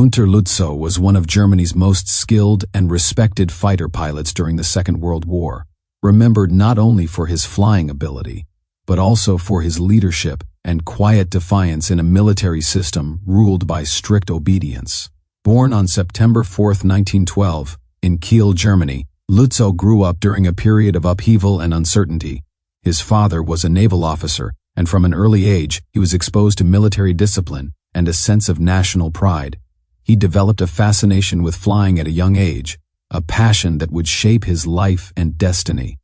Günther Lützow was one of Germany's most skilled and respected fighter pilots during the Second World War, remembered not only for his flying ability, but also for his leadership and quiet defiance in a military system ruled by strict obedience. Born on September 4, 1912, in Kiel, Germany, Lutzow grew up during a period of upheaval and uncertainty. His father was a naval officer, and from an early age, he was exposed to military discipline and a sense of national pride. He developed a fascination with flying at a young age, a passion that would shape his life and destiny.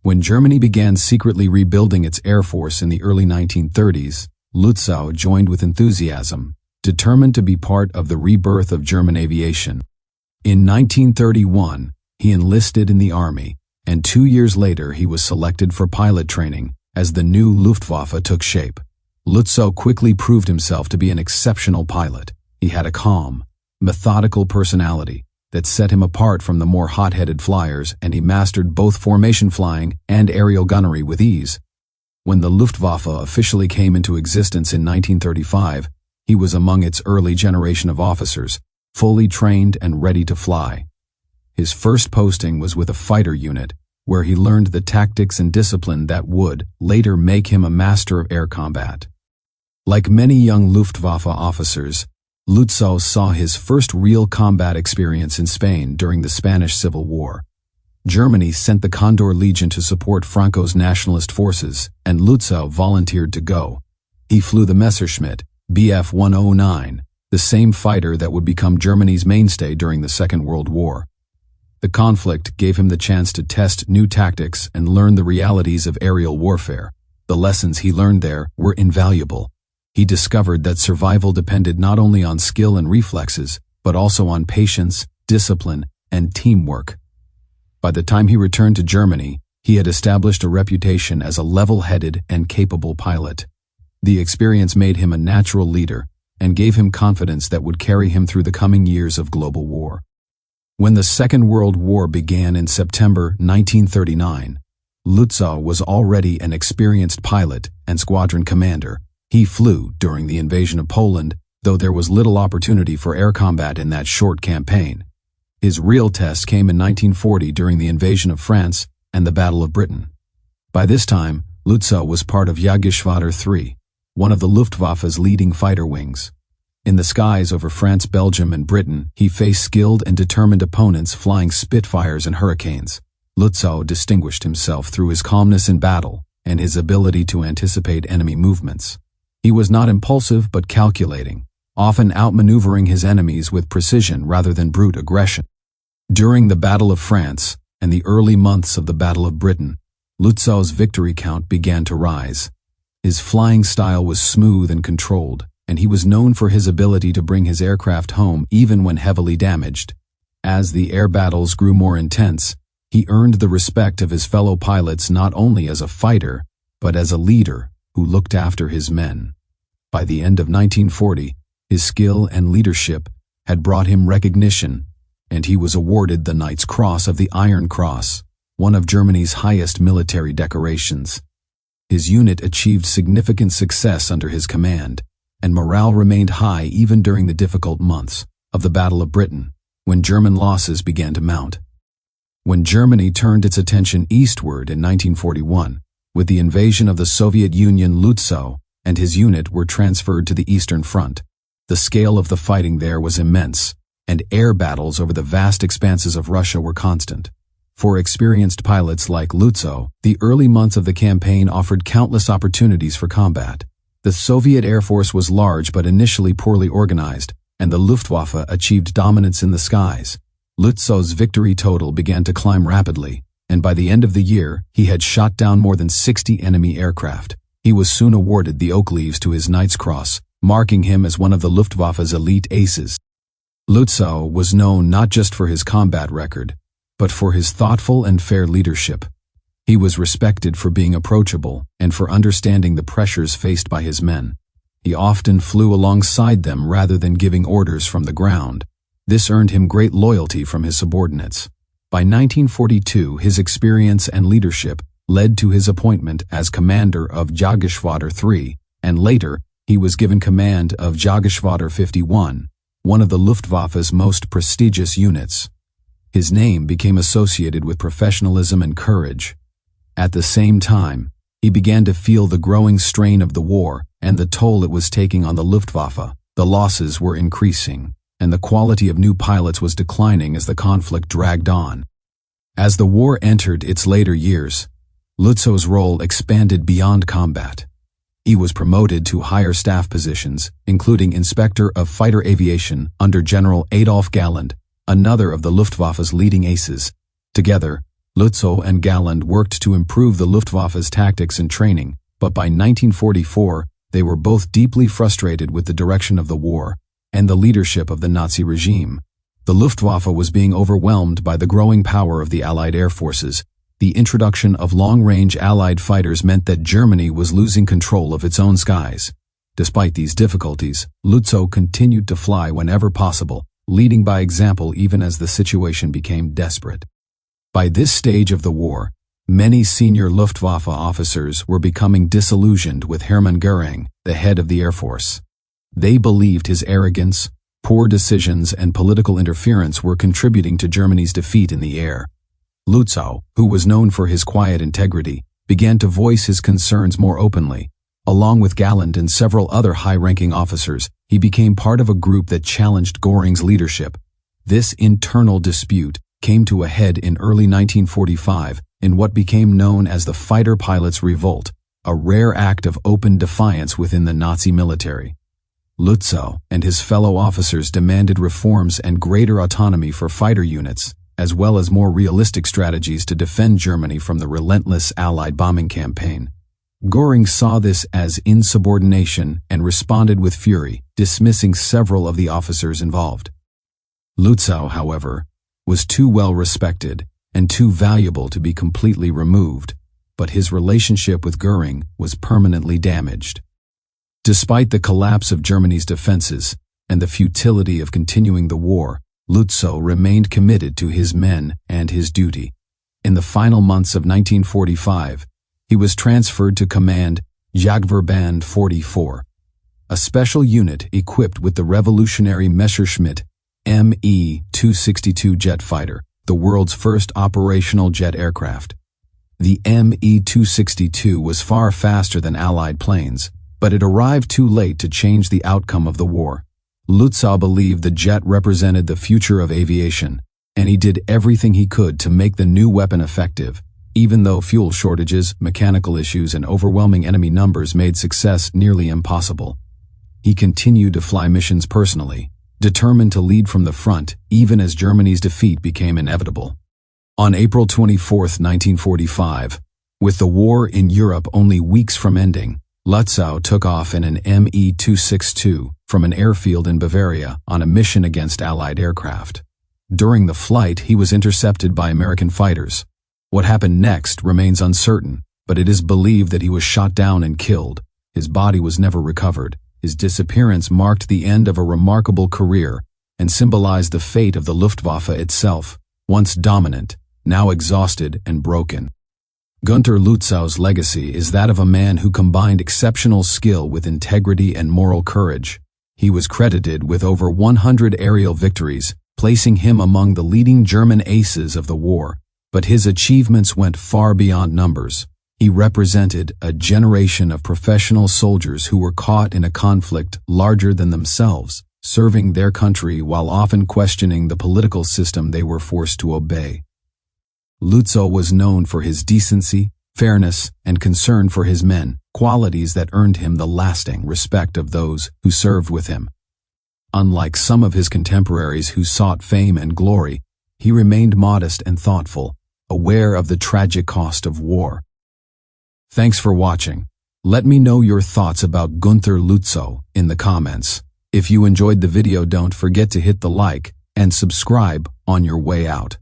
When Germany began secretly rebuilding its air force in the early 1930s, Lutzow joined with enthusiasm, determined to be part of the rebirth of German aviation. In 1931, he enlisted in the army, and 2 years later he was selected for pilot training as the new Luftwaffe took shape. Lutzow quickly proved himself to be an exceptional pilot. He had a calm, methodical personality that set him apart from the more hot-headed flyers, and he mastered both formation flying and aerial gunnery with ease. When the Luftwaffe officially came into existence in 1935, he was among its early generation of officers, fully trained and ready to fly. His first posting was with a fighter unit, where he learned the tactics and discipline that would later make him a master of air combat. Like many young Luftwaffe officers, Lutzow saw his first real combat experience in Spain during the Spanish Civil War. Germany sent the Condor Legion to support Franco's nationalist forces, and Lutzow volunteered to go. He flew the Messerschmitt Bf 109, the same fighter that would become Germany's mainstay during the Second World War. The conflict gave him the chance to test new tactics and learn the realities of aerial warfare. The lessons he learned there were invaluable. He discovered that survival depended not only on skill and reflexes, but also on patience, discipline, and teamwork. By the time he returned to Germany, he had established a reputation as a level-headed and capable pilot. The experience made him a natural leader and gave him confidence that would carry him through the coming years of global war. When the Second World War began in September 1939, Lutzow was already an experienced pilot and squadron commander. He flew during the invasion of Poland, though there was little opportunity for air combat in that short campaign. His real test came in 1940 during the invasion of France and the Battle of Britain. By this time, Lutzow was part of Jagdgeschwader 3, one of the Luftwaffe's leading fighter wings. In the skies over France, Belgium, and Britain, he faced skilled and determined opponents flying Spitfires and Hurricanes. Lutzow distinguished himself through his calmness in battle and his ability to anticipate enemy movements. He was not impulsive but calculating, often outmaneuvering his enemies with precision rather than brute aggression. During the Battle of France and the early months of the Battle of Britain, Lutzow's victory count began to rise. His flying style was smooth and controlled, and he was known for his ability to bring his aircraft home even when heavily damaged. As the air battles grew more intense, he earned the respect of his fellow pilots not only as a fighter, but as a leader who looked after his men. By the end of 1940, his skill and leadership had brought him recognition, and he was awarded the Knight's Cross of the Iron Cross, one of Germany's highest military decorations. His unit achieved significant success under his command, and morale remained high even during the difficult months of the Battle of Britain, when German losses began to mount. When Germany turned its attention eastward in 1941, with the invasion of the Soviet Union, Lutzow and his unit were transferred to the Eastern Front. The scale of the fighting there was immense, and air battles over the vast expanses of Russia were constant. For experienced pilots like Lutzow, the early months of the campaign offered countless opportunities for combat. The Soviet Air Force was large but initially poorly organized, and the Luftwaffe achieved dominance in the skies. Lutzow's victory total began to climb rapidly, and by the end of the year, he had shot down more than 60 enemy aircraft. He was soon awarded the Oak Leaves to his Knight's Cross, marking him as one of the Luftwaffe's elite aces. Lutzow was known not just for his combat record, but for his thoughtful and fair leadership. He was respected for being approachable and for understanding the pressures faced by his men. He often flew alongside them rather than giving orders from the ground. This earned him great loyalty from his subordinates. By 1942, his experience and leadership led to his appointment as commander of Jagdgeschwader 3, and later, he was given command of Jagdgeschwader 51, one of the Luftwaffe's most prestigious units. His name became associated with professionalism and courage. At the same time, he began to feel the growing strain of the war and the toll it was taking on the Luftwaffe. The losses were increasing, and the quality of new pilots was declining as the conflict dragged on. As the war entered its later years, Lutzow's role expanded beyond combat. He was promoted to higher staff positions, including Inspector of Fighter Aviation under General Adolf Galland, another of the Luftwaffe's leading aces. Together, Lutzow and Galland worked to improve the Luftwaffe's tactics and training, but by 1944, they were both deeply frustrated with the direction of the war and the leadership of the Nazi regime. The Luftwaffe was being overwhelmed by the growing power of the Allied air forces. The introduction of long-range Allied fighters meant that Germany was losing control of its own skies. Despite these difficulties, Lutzow continued to fly whenever possible, leading by example even as the situation became desperate. By this stage of the war, many senior Luftwaffe officers were becoming disillusioned with Herman Goring, the head of the Air Force. They believed his arrogance, poor decisions, and political interference were contributing to Germany's defeat in the air. Lutzow, who was known for his quiet integrity, began to voice his concerns more openly. Along with Galland and several other high-ranking officers, he became part of a group that challenged Goring's leadership. This internal dispute came to a head in early 1945 in what became known as the Fighter Pilots' Revolt, a rare act of open defiance within the Nazi military. Lutzow and his fellow officers demanded reforms and greater autonomy for fighter units, as well as more realistic strategies to defend Germany from the relentless Allied bombing campaign. Goring saw this as insubordination and responded with fury, dismissing several of the officers involved. Lutzow, however, was too well respected and too valuable to be completely removed, but his relationship with Goring was permanently damaged. Despite the collapse of Germany's defenses and the futility of continuing the war, Lutzow remained committed to his men and his duty. In the final months of 1945, he was transferred to command Jagdverband 44, a special unit equipped with the revolutionary Messerschmitt Me-262 jet fighter, the world's first operational jet aircraft. The Me-262 was far faster than Allied planes, but it arrived too late to change the outcome of the war. Lutzow believed the jet represented the future of aviation, and he did everything he could to make the new weapon effective, even though fuel shortages, mechanical issues, and overwhelming enemy numbers made success nearly impossible. He continued to fly missions personally, determined to lead from the front even as Germany's defeat became inevitable. On April 24, 1945, with the war in Europe only weeks from ending, Lutzow took off in an Me-262 from an airfield in Bavaria on a mission against Allied aircraft. During the flight, he was intercepted by American fighters. What happened next remains uncertain, but it is believed that he was shot down and killed. His body was never recovered. His disappearance marked the end of a remarkable career and symbolized the fate of the Luftwaffe itself, once dominant, now exhausted and broken. Günther Lützow's legacy is that of a man who combined exceptional skill with integrity and moral courage. He was credited with over 100 aerial victories, placing him among the leading German aces of the war, but his achievements went far beyond numbers. He represented a generation of professional soldiers who were caught in a conflict larger than themselves, serving their country while often questioning the political system they were forced to obey. Lutzow was known for his decency, fairness, and concern for his men, qualities that earned him the lasting respect of those who served with him. Unlike some of his contemporaries who sought fame and glory, he remained modest and thoughtful, aware of the tragic cost of war. Thanks for watching. Let me know your thoughts about Günther Lützow in the comments. If you enjoyed the video, don't forget to hit the like and subscribe on your way out.